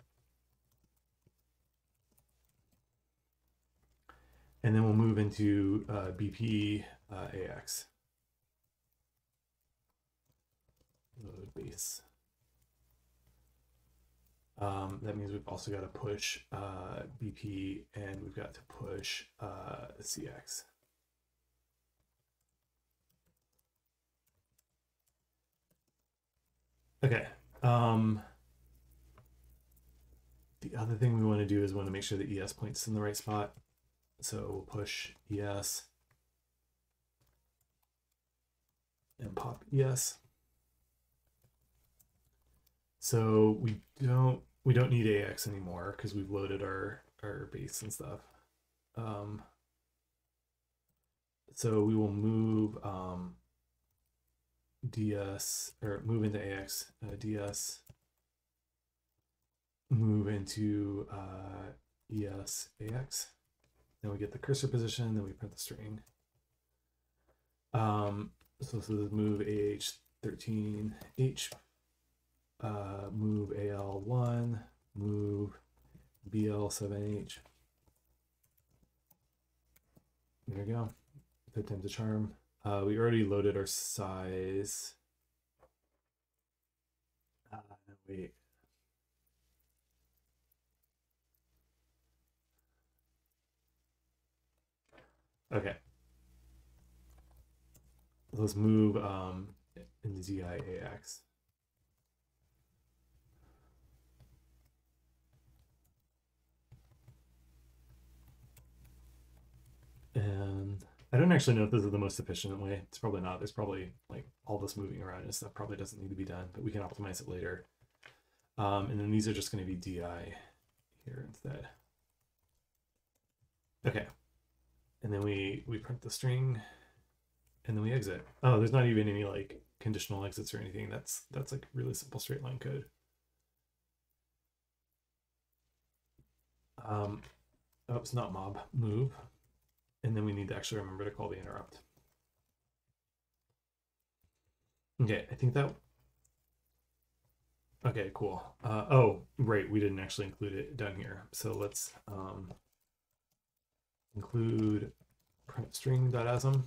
And then we'll move into BP AX. Load base. That means we've also got to push BP and we've got to push CX. Okay. The other thing we want to do is we want to make sure the ES points in the right spot. So we'll push ES and pop ES. So we don't need AX anymore because we've loaded our base and stuff. So we will move DS or move into AX, DS, move into ES AX. Then we get the cursor position, then we print the string. So this is move AH13H, move AL1, move BL7H. There we go. Third time's a charm. We already loaded our size. Wait. Okay. Let's move into ZIAX. And I don't actually know if this is the most efficient way. It's probably not. There's probably like all this moving around and stuff probably doesn't need to be done, but we can optimize it later. And then these are just going to be DI here instead. Okay. And then we print the string and then we exit. Oh, there's not even any like conditional exits or anything. That's like really simple straight line code. Oops, not mob, move. And then we need to actually remember to call the interrupt. Okay, I think that Okay, cool. Oh, right, we didn't actually include it down here. So let's include print string.asm.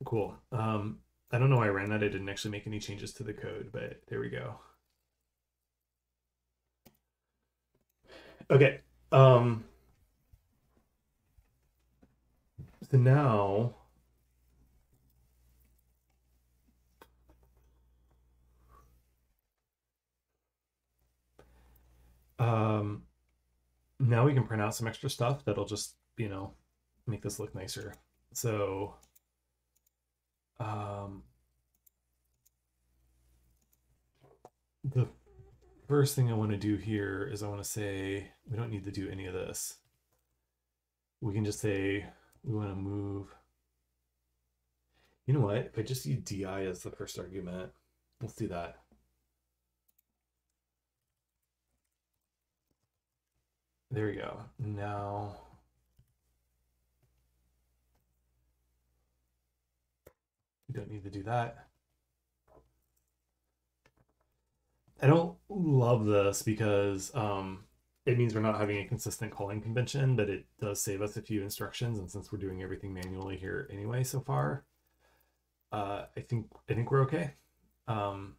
Cool. I don't know why I ran that. I didn't actually make any changes to the code, but there we go. Okay. So now um now we can print out some extra stuff that'll just, make this look nicer. So the first thing I want to do here is I want to say we don't need to do any of this. We can just say we want to move. You know what? If I just use di as the first argument, let's do that. There we go. Now we don't need to do that. I don't love this because it means we're not having a consistent calling convention, but it does save us a few instructions. And since we're doing everything manually here anyway so far, I think we're okay. So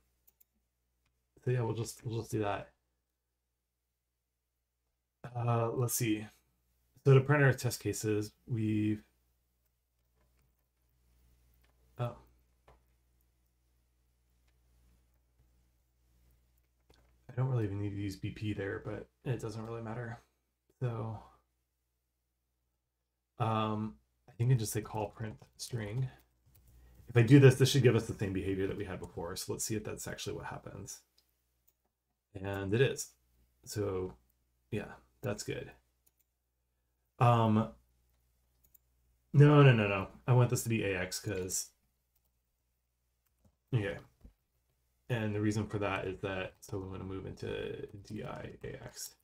yeah, we'll just do that. Let's see. So to print our test cases, we've oh. I don't really even need to use BP there, but it doesn't really matter. So I think I just say call print string. If I do this, this should give us the same behavior that we had before. So let's see if that's actually what happens. And it is. So yeah, that's good. No. I want this to be AX because okay. And the reason for that is that so we want to move into DI AX.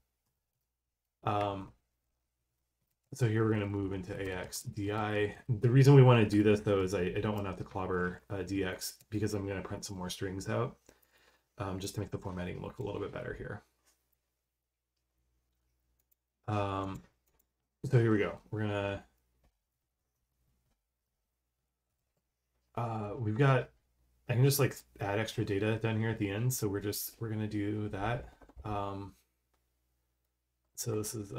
So here we're going to move into AX DI. The reason we want to do this though is I don't want to have to clobber DX because I'm going to print some more strings out just to make the formatting look a little bit better here. So here we go. We're gonna we've got I can just like add extra data down here at the end. So we're gonna do that. So this is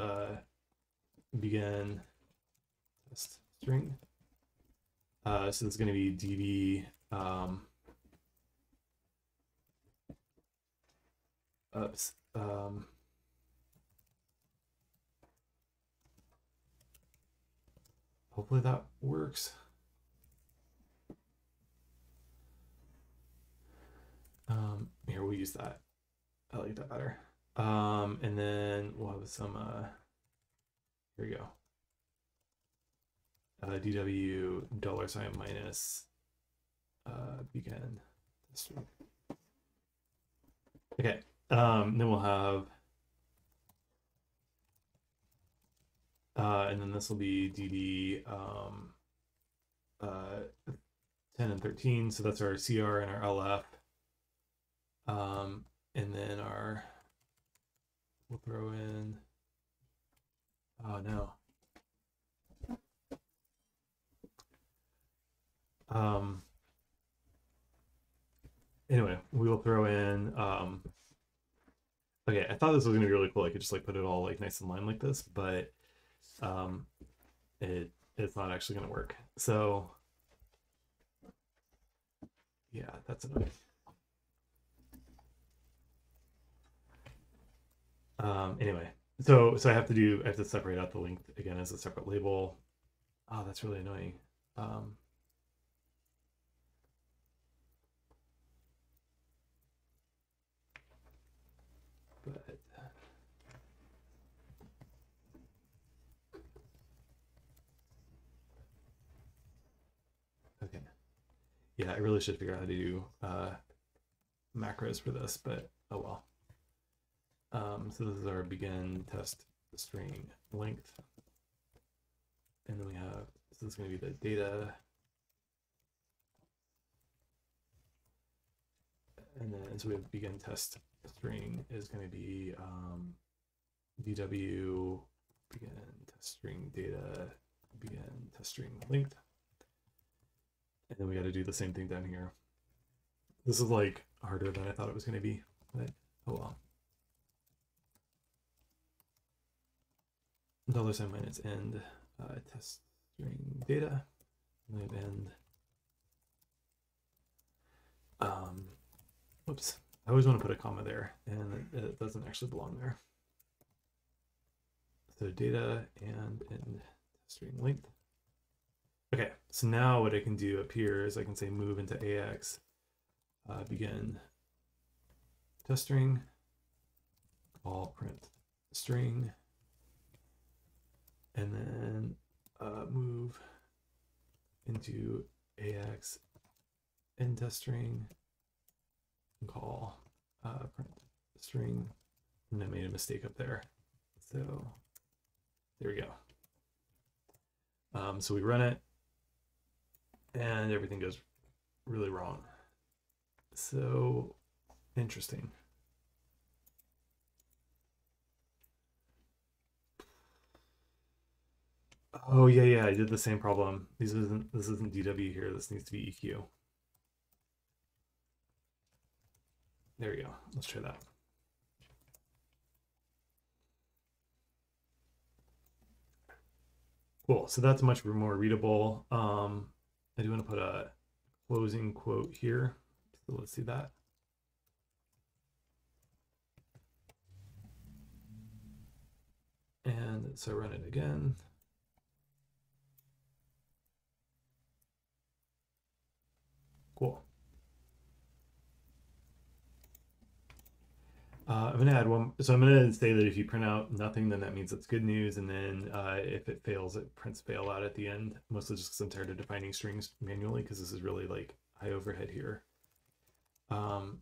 begin test string. So this is gonna be db oops. Hopefully that works. Here we'll use that. I like that better. And then we'll have some here we go. DW $sign minus begin. Okay. Then we'll have and then this will be DD 10 and 13. So that's our CR and our LF. And then we'll throw in, oh no. Anyway, we will throw in, okay, I thought this was gonna be really cool. I could just like put it all like nice and line like this, but it's not actually gonna work. So yeah, that's annoying. Anyway, so I have to separate out the length again as a separate label. Oh, that's really annoying. But okay, yeah, I really should figure out how to do macros for this, but oh well. So this is our begin test string length, and then we have, so this is going to be the data And then so we have begin test string is going to be DW begin test string data begin test string length. And then we got to do the same thing down here. This is like harder than I thought it was going to be, but oh well. $sign minus end test string data, and whoops, I always want to put a comma there, and it doesn't actually belong there. So data and end string length. Okay, so now what I can do up here is I can say move into AX, begin test string, call print string, and then move into AX end test string, and call print string, and I made a mistake up there. So there we go. So we run it, and everything goes really wrong. So interesting. Oh yeah, I did the same problem. This isn't DW here. This needs to be EQ. There we go. Let's try that. Cool. So that's much more readable. I do want to put a closing quote here. So let's see that. And so run it again. Cool. I'm going to add one. So I'm going to say that if you print out nothing, then that means it's good news. And then if it fails, it prints fail out at the end, mostly just because I'm tired of defining strings manually, because this is really like high overhead here. So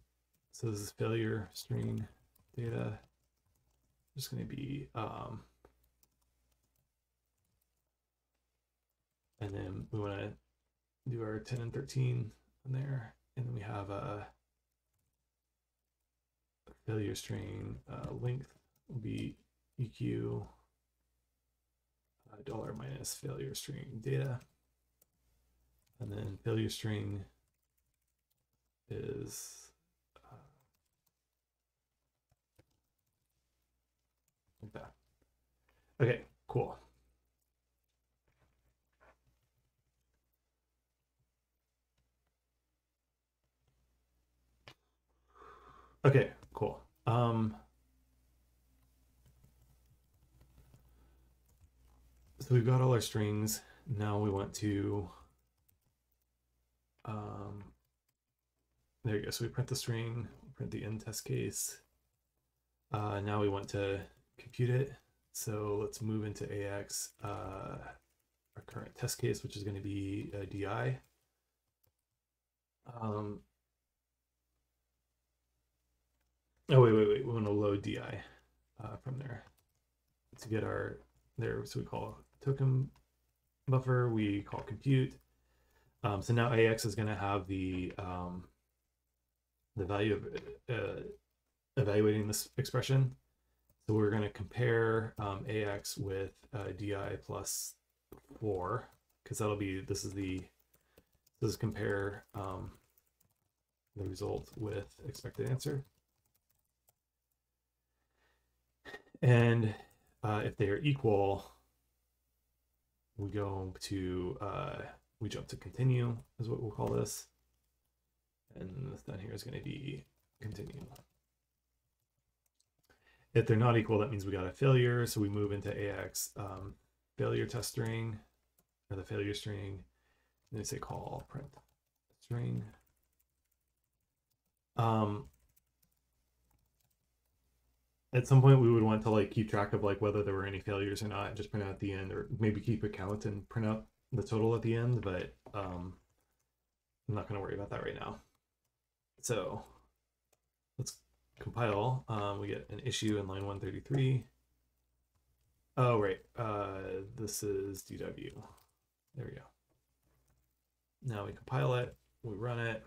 this is failure string data. Just going to be, and then we want to do our 10 and 13 in there. And then we have a failure string length will be EQ dollar minus failure string data. And then failure string is like that. Okay, cool. Okay, cool. So we've got all our strings. Now we want to, there you go. So we print the string, print the end test case. Now we want to compute it. So let's move into AX, our current test case, which is going to be DI. Oh, wait. We want to load DI from there to get our there. So we call token buffer, we call compute. So now AX is going to have the value of evaluating this expression. So we're going to compare AX with DI plus 4, because that'll be, this is compare the result with expected answer. And if they are equal, we go to, we jump to continue is what we'll call this. And this down here is going to be continue. If they're not equal, that means we got a failure. So we move into AX failure test string, or the failure string. And they say call print string. At some point we would want to like keep track of like whether there were any failures or not, and just print out at the end, or maybe keep a count and print out the total at the end, but I'm not going to worry about that right now. So let's compile. We get an issue in line 133. Oh, right. This is DW. There we go. Now we compile it, we run it.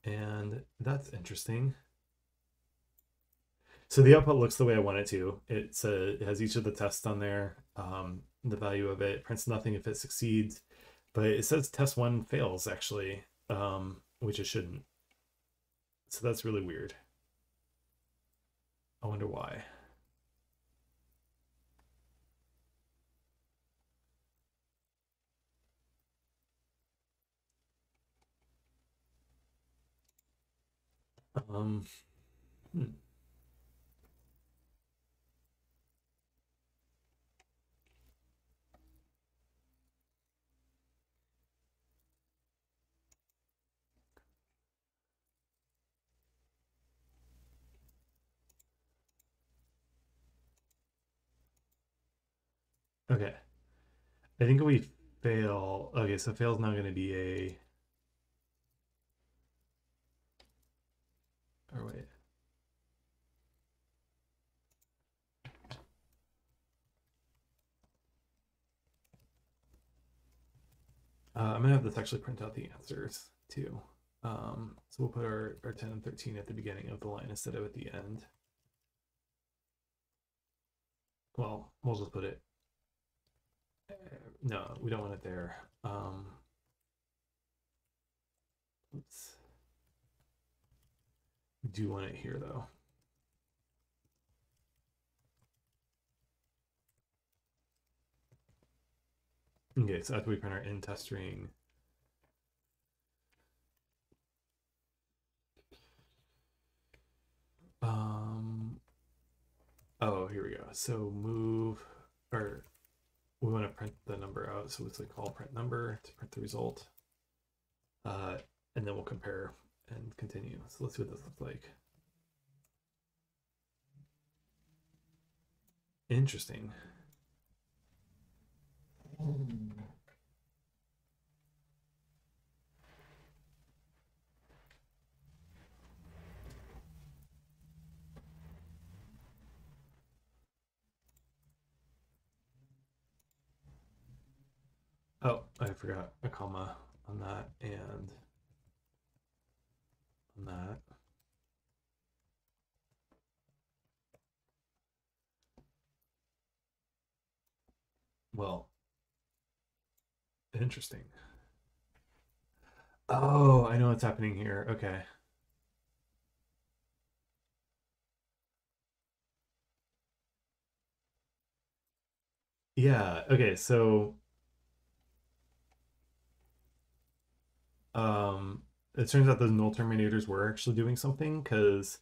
And that's interesting. So the output looks the way I want it to. It has each of the tests on there, the value of it, prints nothing if it succeeds, but it says test one fails actually, which it shouldn't. So that's really weird. I wonder why. Um, hmm. Okay. I think we fail. Okay, so fail's now going to be a. Or wait. I'm gonna have this actually print out the answers too. So we'll put our 10 and 13 at the beginning of the line instead of at the end. Well, we'll just put it. No, we don't want it there. Oops. We do want it here though. Okay, so after we print our in test string, oh, here we go. So move, or we want to print the number out. So let's like call print number to print the result. And then we'll compare and continue. So let's see what this looks like. Interesting. Oh, I forgot a comma on that and on that. Well, interesting. Oh, I know what's happening here. Okay. Yeah, okay, so um it turns out those null terminators were actually doing something because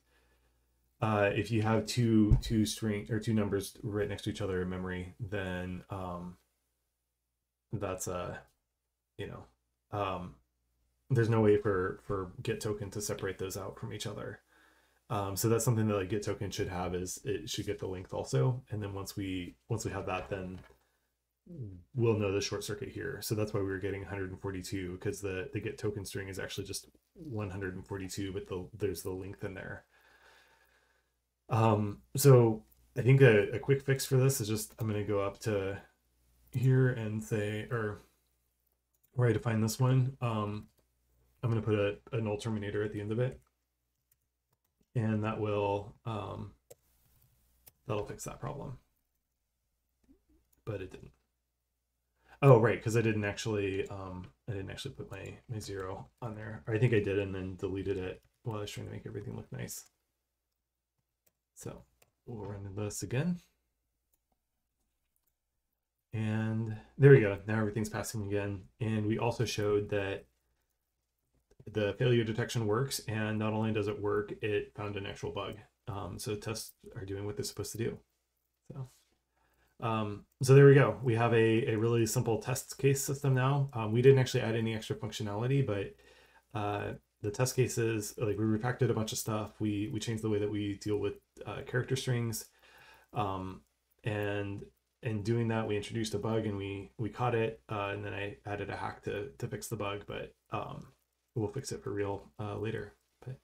if you have two string or two numbers right next to each other in memory, then that's you know there's no way for get token to separate those out from each other. So that's something that like get token should have is it should get the length also, and then once we have that, then we'll know the short circuit here. So that's why we were getting 142 because the get token string is actually just 142, but there's the length in there. So I think a quick fix for this is just I'm going to go up to here and say, or where I define this one, I'm going to put a null terminator at the end of it, and that'll fix that problem. But it didn't. Oh, right, because I didn't actually put my zero on there. Or I think I did and then deleted it while I was trying to make everything look nice. So we'll run this again. And there we go. Now everything's passing again. And we also showed that the failure detection works, and not only does it work, it found an actual bug. So tests are doing what they're supposed to do. So there we go. We have a really simple test case system now. We didn't actually add any extra functionality, but the test cases, like we refactored a bunch of stuff. We changed the way that we deal with character strings, and in doing that, we introduced a bug and we caught it, and then I added a hack to fix the bug, but we'll fix it for real later. But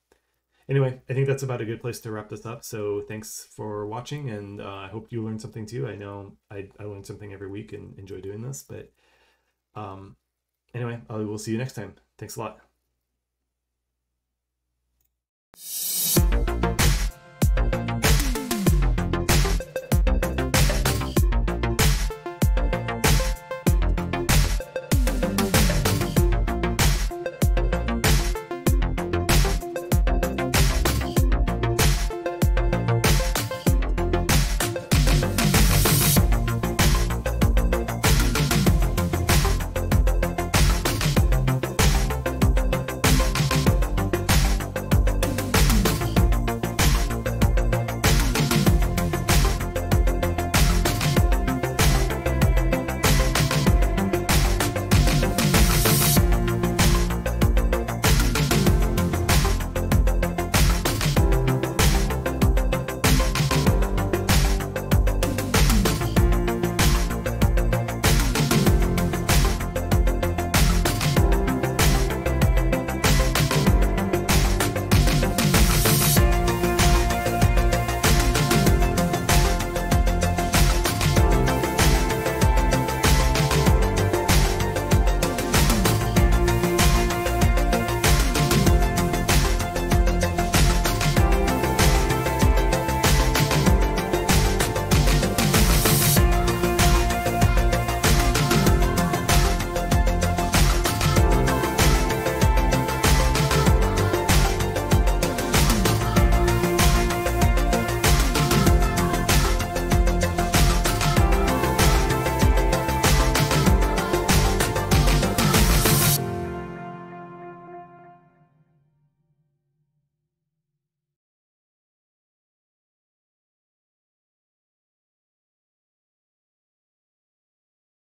anyway, I think that's about a good place to wrap this up. So thanks for watching, and I hope you learned something too. I know I learn something every week and enjoy doing this, but anyway, I will see you next time. Thanks a lot.